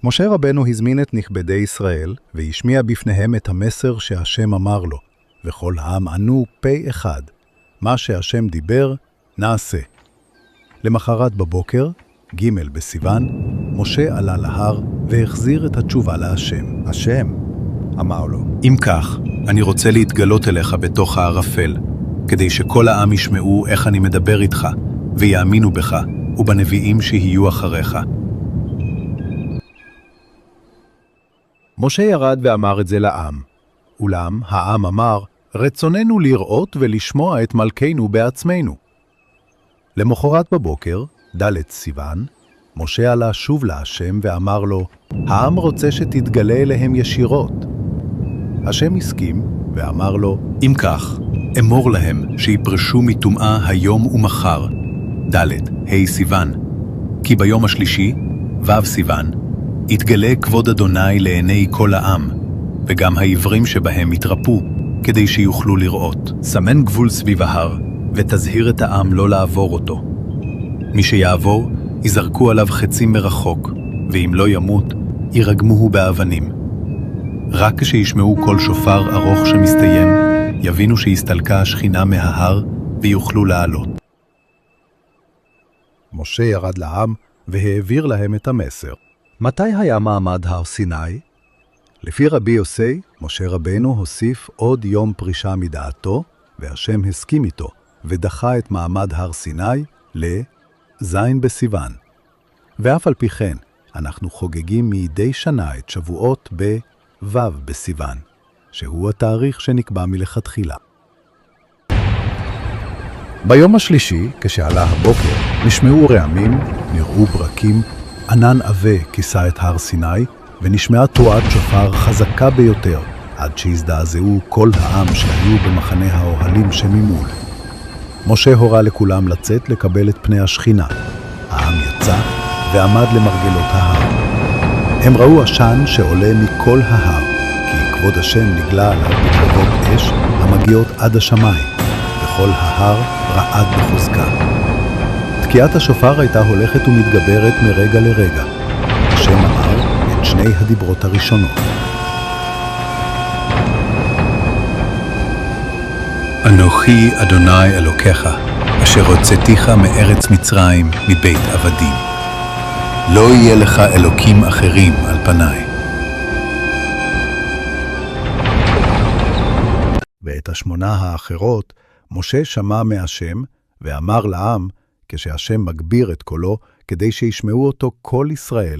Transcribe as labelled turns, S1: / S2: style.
S1: משה רבנו הזמין את נכבדי ישראל, והשמיע בפניהם את המסר שהשם אמר לו, וכל העם ענו פה אחד. מה שהשם דיבר, נעשה. למחרת בבוקר, ג' בסיוון, משה עלה להר והחזיר את התשובה להשם.
S2: השם אמר לו,
S3: אם כך, אני רוצה להתגלות אליך בתוך הערפל, כדי שכל העם ישמעו איך אני מדבר איתך, ויאמינו בך, ובנביאים שיהיו אחריך.
S2: משה ירד ואמר את זה לעם. אולם העם אמר, רצוננו לראות ולשמוע את מלכנו בעצמנו. למחרת בבוקר, ד' סיוון, משה עלה שוב להשם ואמר לו, העם רוצה שתתגלה אליהם ישירות. השם הסכים ואמר לו,
S3: אם כך, אמור להם שיפרשו מטומאה היום ומחר, ד' ה' סיוון, כי ביום השלישי, ו' סיוון, יתגלה כבוד אדוני לעיני כל העם, וגם העברים שבהם יתרפו, כדי שיוכלו לראות. סמן גבול סביב ההר, ותזהיר את העם לא לעבור אותו. מי שיעבור, יזרקו עליו חצים מרחוק, ואם לא ימות, ירגמוהו באבנים. רק כשישמעו כל שופר ארוך שמסתיים, יבינו שהסתלקה השכינה מההר, ויוכלו לעלות.
S2: משה ירד לעם והעביר להם את המסר. מתי היה מעמד הר סיני? לפי רבי יוסי, משה רבנו הוסיף עוד יום פרישה מדעתו, והשם הסכים איתו, ודחה את מעמד הר סיני לז' בסיוון. ואף על פי כן, אנחנו חוגגים מדי שנה את שבועות בו' בסיוון, שהוא התאריך שנקבע מלכתחילה. ביום השלישי, כשעלה הבוקר, נשמעו רעמים, נראו ברקים, ענן עבה כיסה את הר סיני, ונשמעה תרועת שופר חזקה ביותר, עד שהזדעזעו כל העם שהיו במחנה האוהלים שממול. משה הורה לכולם לצאת לקבל את פני השכינה. העם יצא ועמד למרגלות ההר. הם ראו עשן שעולה מכל ההר, כי כבוד השם נגלה עליו בקרבות אש המגיעות עד השמיים, וכל ההר רעד בחוזקה. תקיעת השופר הייתה הולכת ומתגברת מרגע לרגע. השם אמר את שני הדיברות הראשונות.
S3: אנוכי אדוני אלוקיך, אשר הוצאתיך מארץ מצרים מבית עבדים. לא יהיה לך אלוקים אחרים על פניי.
S2: ואת 8 האחרות משה שמע מהשם ואמר לעם, כשהשם מגביר את קולו, כדי שישמעו אותו כל ישראל.